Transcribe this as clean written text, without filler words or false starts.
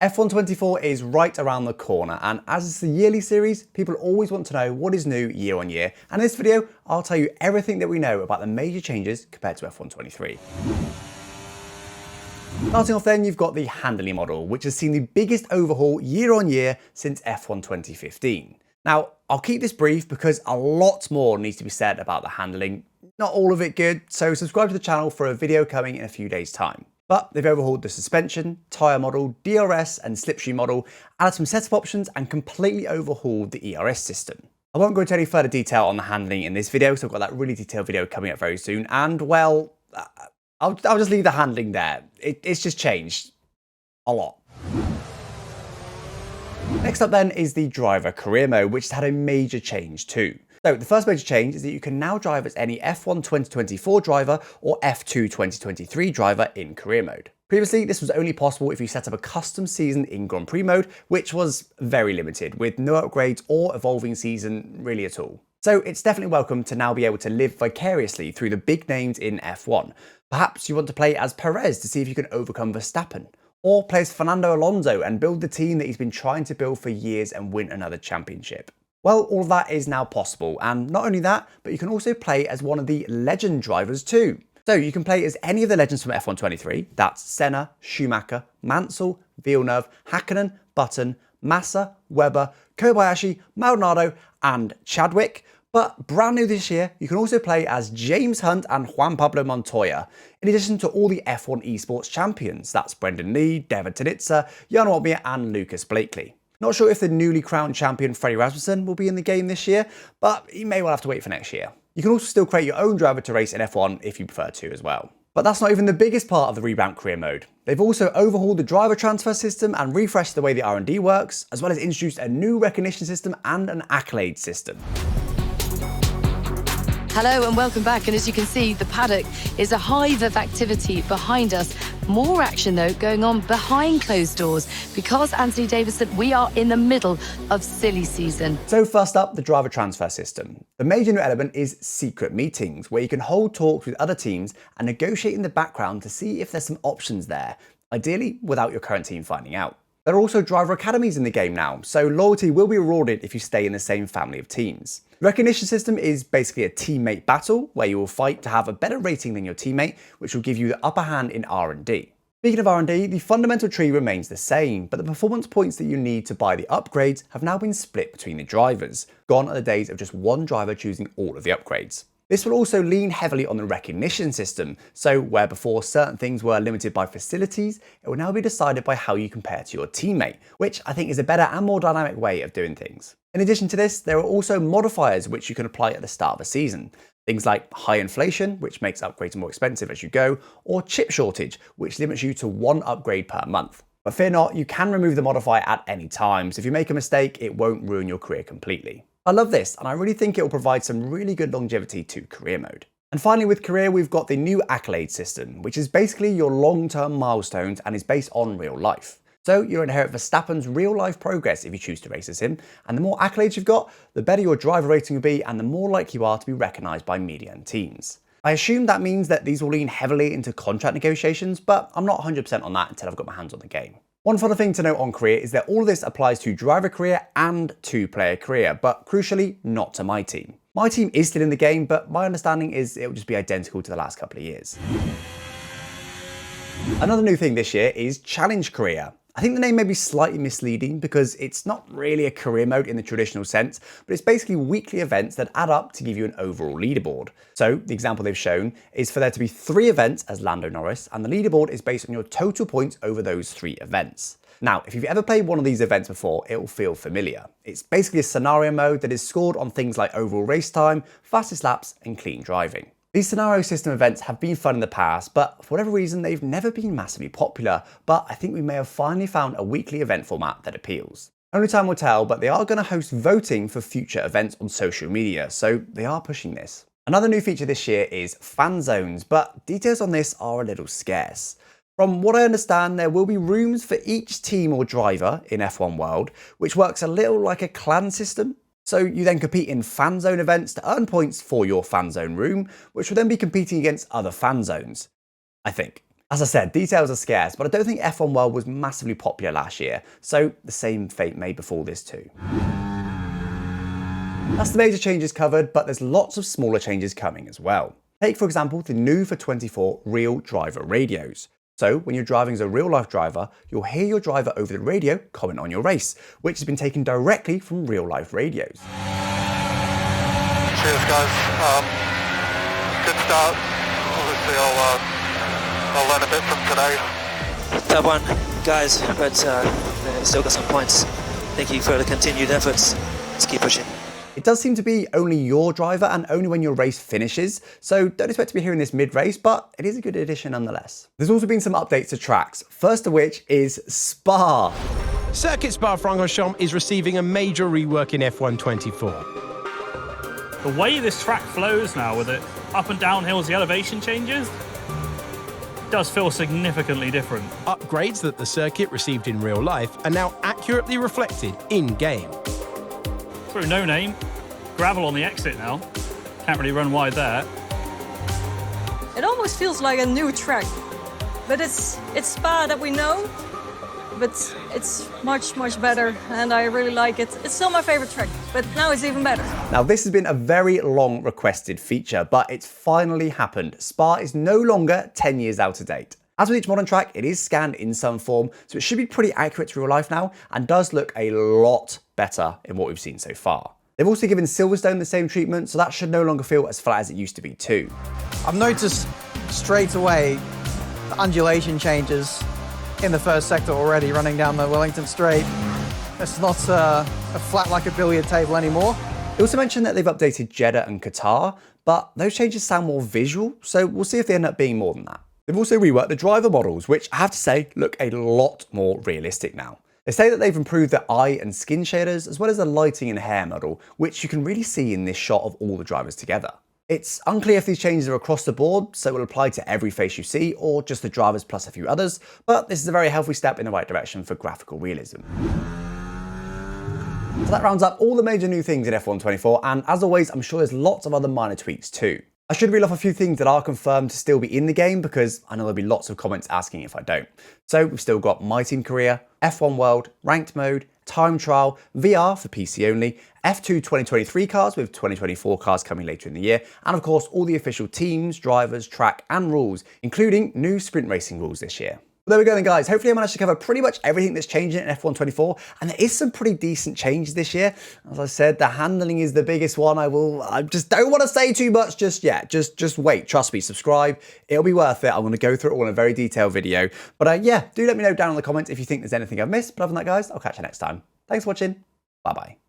F124 is right around the corner, and as it's a yearly series, people always want to know what is new year on year, and in this video, I'll tell you everything that we know about the major changes compared to F123. Starting off then, you've got the handling model, which has seen the biggest overhaul year on year since F1 2015. Now, I'll keep this brief because a lot more needs to be said about the handling. Not all of it good, so subscribe to the channel for a video coming in a few days' time. But they've overhauled the suspension, tyre model, DRS and slipstream model, added some setup options and completely overhauled the ERS system. I won't go into any further detail on the handling in this video, so I've got that really detailed video coming up very soon, and well, I'll just leave the handling there. It's just changed a lot. Next up then is the driver career mode, which has had a major change too. So the first major change is that you can now drive as any F1 2024 driver or F2 2023 driver in career mode. Previously, this was only possible if you set up a custom season in Grand Prix mode, which was very limited, with no upgrades or evolving season really at all. So it's definitely welcome to now be able to live vicariously through the big names in F1. Perhaps you want to play as Perez to see if you can overcome Verstappen, or play as Fernando Alonso and build the team that he's been trying to build for years and win another championship. Well, all of that is now possible, and not only that, but you can also play as one of the legend drivers too. So you can play as any of the legends from F1 23, that's Senna, Schumacher, Mansell, Villeneuve, Hakkinen, Button, Massa, Webber, Kobayashi, Maldonado and Chadwick. But brand new this year, you can also play as James Hunt and Juan Pablo Montoya, in addition to all the F1 esports champions, that's Brendan Lee, David Tonitza, Jan Watmir and Lucas Blakely. Not sure if the newly crowned champion Freddie Rasmussen will be in the game this year, but you may well have to wait for next year. You can also still create your own driver to race in F1 if you prefer to as well. But that's not even the biggest part of the revamped career mode. They've also overhauled the driver transfer system and refreshed the way the R&D works, as well as introduced a new recognition system and an Accolades system. Hello and welcome back, and as you can see, the paddock is a hive of activity behind us. More action though going on behind closed doors because, Anthony Davison, we are in the middle of silly season. So first up, the driver transfer system. The major new element is secret meetings, where you can hold talks with other teams and negotiate in the background to see if there's some options there, ideally without your current team finding out. There are also driver academies in the game now, so loyalty will be rewarded if you stay in the same family of teams. The recognition system is basically a teammate battle, where you will fight to have a better rating than your teammate, which will give you the upper hand in R&D. Speaking of R&D, the fundamental tree remains the same, but the performance points that you need to buy the upgrades have now been split between the drivers. Gone are the days of just one driver choosing all of the upgrades. This will also lean heavily on the recognition system, so where before certain things were limited by facilities, it will now be decided by how you compare to your teammate, which I think is a better and more dynamic way of doing things. In addition to this, there are also modifiers which you can apply at the start of a season. Things like high inflation, which makes upgrades more expensive as you go, or chip shortage, which limits you to one upgrade per month. But fear not, you can remove the modifier at any time, so if you make a mistake, it won't ruin your career completely. I love this, and I really think it will provide some really good longevity to career mode. And finally with career, we've got the new Accolades system, which is basically your long-term milestones and is based on real life. So you'll inherit Verstappen's real-life progress if you choose to race as him, and the more accolades you've got, the better your driver rating will be and the more likely you are to be recognised by media and teams. I assume that means that these will lean heavily into contract negotiations, but I'm not 100% on that until I've got my hands on the game. One further thing to note on career is that all of this applies to driver career and to player career, but crucially not to my team. My team is still in the game, but my understanding is it will just be identical to the last couple of years. Another new thing this year is challenge career. I think the name may be slightly misleading because it's not really a career mode in the traditional sense, but it's basically weekly events that add up to give you an overall leaderboard. So the example they've shown is for there to be 3 events as Lando Norris, and the leaderboard is based on your total points over those 3 events. Now, if you've ever played one of these events before, it will feel familiar. It's basically a scenario mode that is scored on things like overall race time, fastest laps, and clean driving. These scenario system events have been fun in the past, but for whatever reason, they've never been massively popular, but I think we may have finally found a weekly event format that appeals. Only time will tell, but they are going to host voting for future events on social media, so they are pushing this. Another new feature this year is fan zones, but details on this are a little scarce. From what I understand, there will be rooms for each team or driver in F1 World, which works a little like a clan system. So you then compete in fan zone events to earn points for your fan zone room, which will then be competing against other fan zones, I think. As I said, details are scarce, but I don't think F1 World was massively popular last year, so the same fate may befall this too. That's the major changes covered, but there's lots of smaller changes coming as well. Take, for example, the new for 24 real driver radios. So when you're driving as a real-life driver, you'll hear your driver over the radio comment on your race, which has been taken directly from real-life radios. Cheers, guys. Good start. Obviously, I'll learn a bit from today. Tough one, guys, but still got some points. Thank you for the continued efforts. Let's keep pushing. It does seem to be only your driver and only when your race finishes, so don't expect to be hearing this mid-race, but it is a good addition nonetheless. There's also been some updates to tracks, first of which is Spa. Circuit Spa-Francorchamps is receiving a major rework in F1 24. The way this track flows now with it up and down hills, the elevation changes, does feel significantly different. Upgrades that the circuit received in real life are now accurately reflected in-game. Through no name, gravel on the exit now. Can't really run wide there. It almost feels like a new track, but it's Spa that we know, but it's much better, and I really like it. It's still my favorite track, but now it's even better. Now this has been a very long requested feature, but it's finally happened. Spa is no longer 10 years out of date. As with each modern track, it is scanned in some form, so it should be pretty accurate to real life now, and does look a lot better in what we've seen so far. They've also given Silverstone the same treatment, so that should no longer feel as flat as it used to be too. I've noticed straight away the undulation changes in the first sector already running down the Wellington Straight. It's not a flat like a billiard table anymore. They also mentioned that they've updated Jeddah and Qatar, but those changes sound more visual, so we'll see if they end up being more than that. They've also reworked the driver models, which I have to say look a lot more realistic now. They say that they've improved the eye and skin shaders, as well as the lighting and hair model, which you can really see in this shot of all the drivers together. It's unclear if these changes are across the board, so it will apply to every face you see, or just the drivers plus a few others, but this is a very healthy step in the right direction for graphical realism. So that rounds up all the major new things in F1 24, and as always, I'm sure there's lots of other minor tweaks too. I should reel off a few things that are confirmed to still be in the game because I know there'll be lots of comments asking if I don't. So we've still got My Team Korea, F1 World, Ranked Mode, Time Trial, VR for PC only, F2 2023 cars with 2024 cars coming later in the year, and of course all the official teams, drivers, track and rules, including new sprint racing rules this year. But there we go then guys, hopefully I managed to cover pretty much everything that's changing in F1 24, and there is some pretty decent changes this year. As I said, the handling is the biggest one. I just don't want to say too much just yet. Just wait, trust me, subscribe. It'll be worth it. I'm going to go through it all in a very detailed video. But yeah, do let me know down in the comments if you think there's anything I've missed. But other than that guys, I'll catch you next time. Thanks for watching. Bye bye.